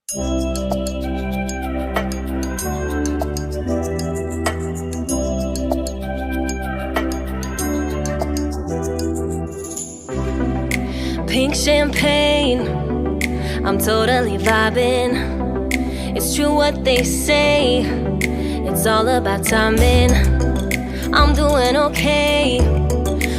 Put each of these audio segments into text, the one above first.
Pink champagne, I'm totally vibing. It's true what they say, it's all about timing. I'm doing okay,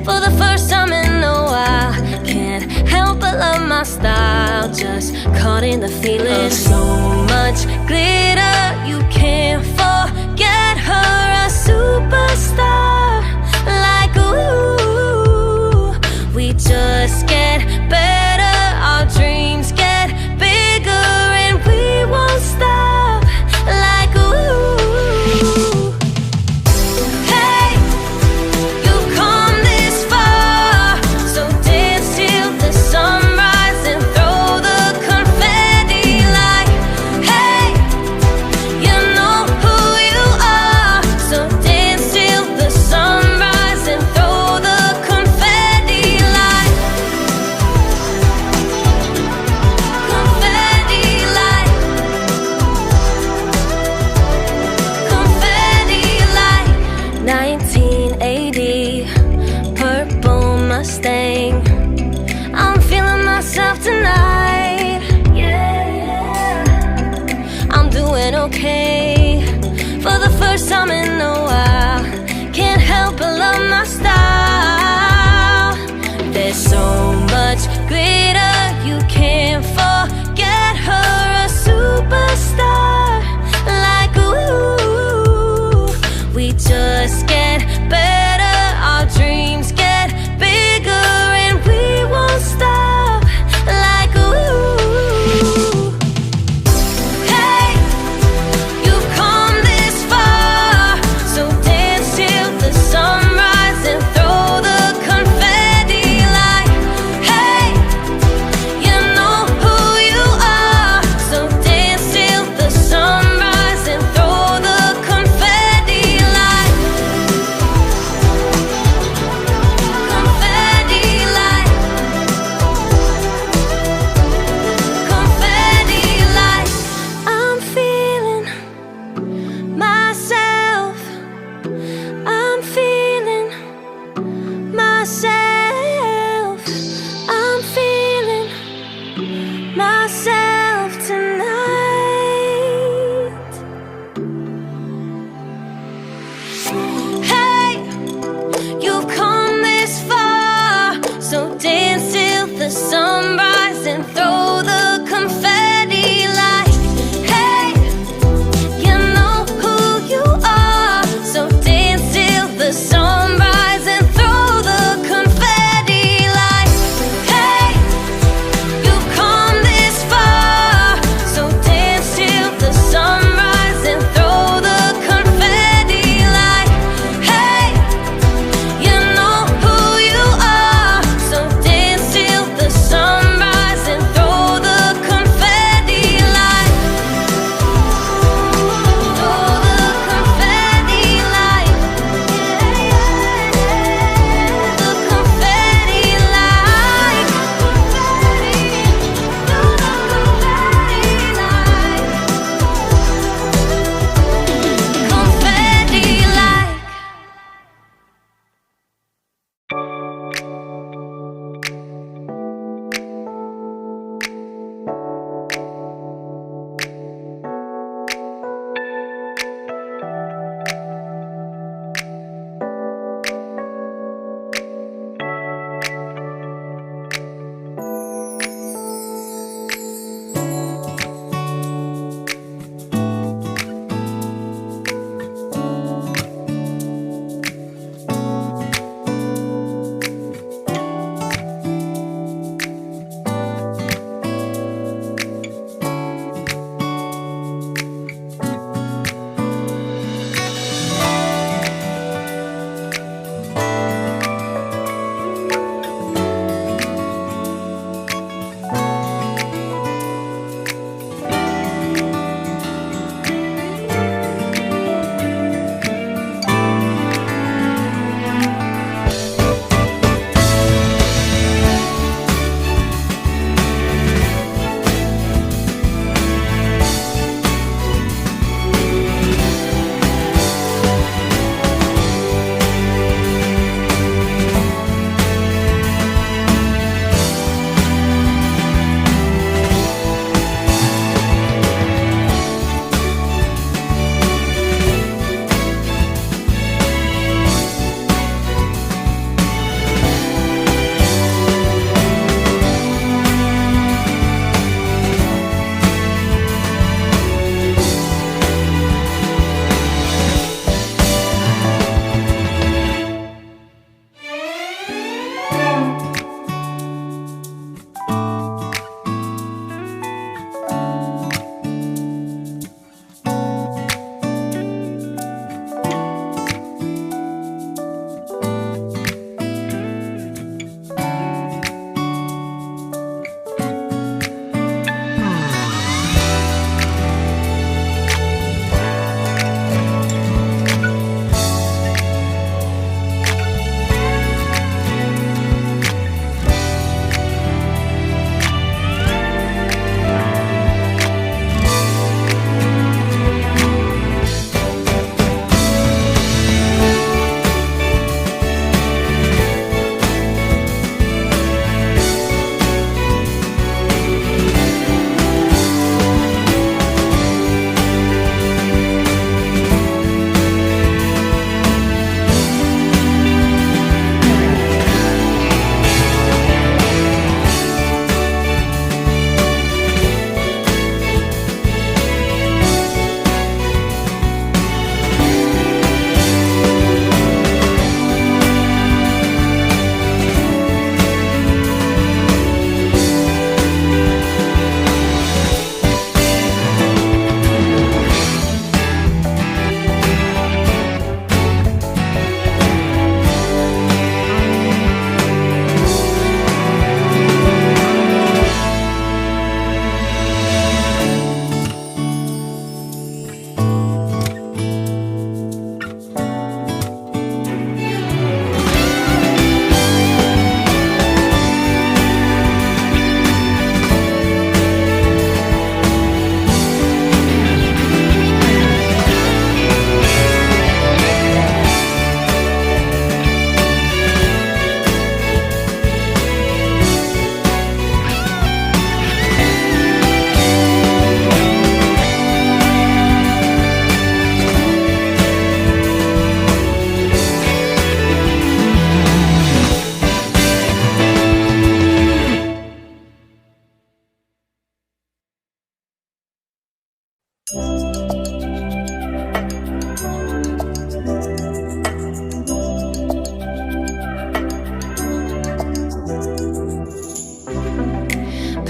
for the first time in a while. Can't help but love my style, just caught in the feeling. So much glitter, you can't forget her, a superstar. Like ooh, we just get better, our dreams get bigger, and we won't stop. Like ooh, hey, you've come this far, so dance till the sunrise and throw the confetti. Like hey, you know who you are, so dance till the sunrise and throw the confetti. Like confetti, like confetti, like 1980 purple Mustang. I'm feeling myself tonight. Yeah, I'm doing okay, for the first time in a while. Can't help but love my style. There's so much glitter, you can't forget her, a superstar. Like ooh, we just get better, our dreams get bigger, and we won't stop. Like ooh, hey, you've come this far, so dance till the sunrise and throw the confetti. Like hey, you know who you are, so dance till the sunrise and throw the confetti. Like confetti, like confetti, like I'm feeling myself, I'm feeling myself, I'm feeling myself tonight. Hey, you've come this far, so dance till the sunrise and throw the confetti. Like hey, you know who you are, so dance till the sunrise and throw the confetti. Like hey, you've come this far, so dance till the sunrise and throw the confetti. Like hey, you know who you are, so dance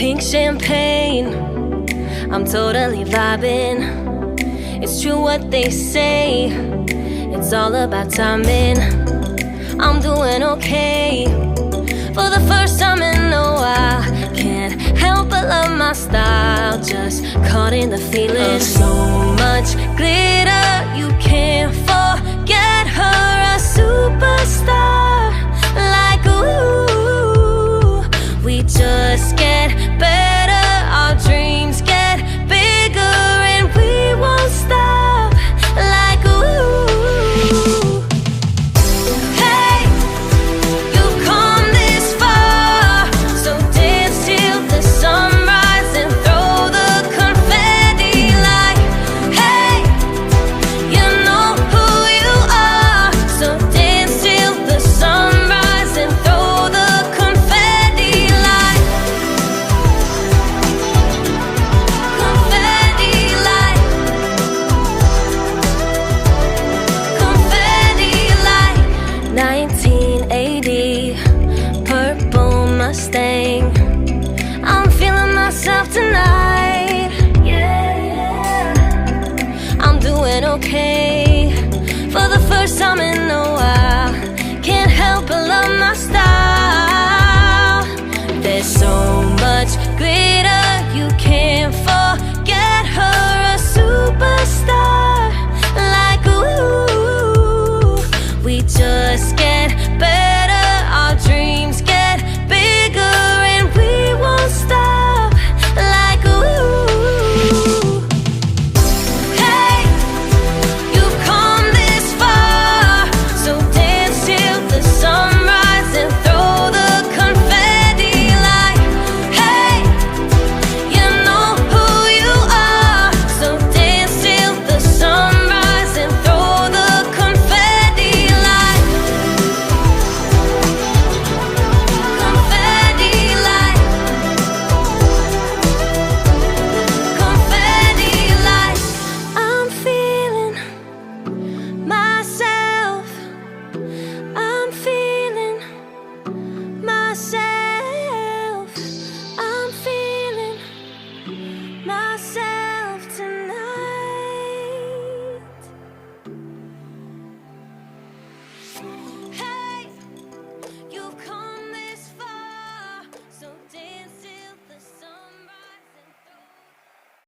pink champagne. I'm totally vibing. It's true what they say. It's all about timing. I'm doing okay. For the first time in a while, can't help but love my style. Just caught in the feeling of so much glitter.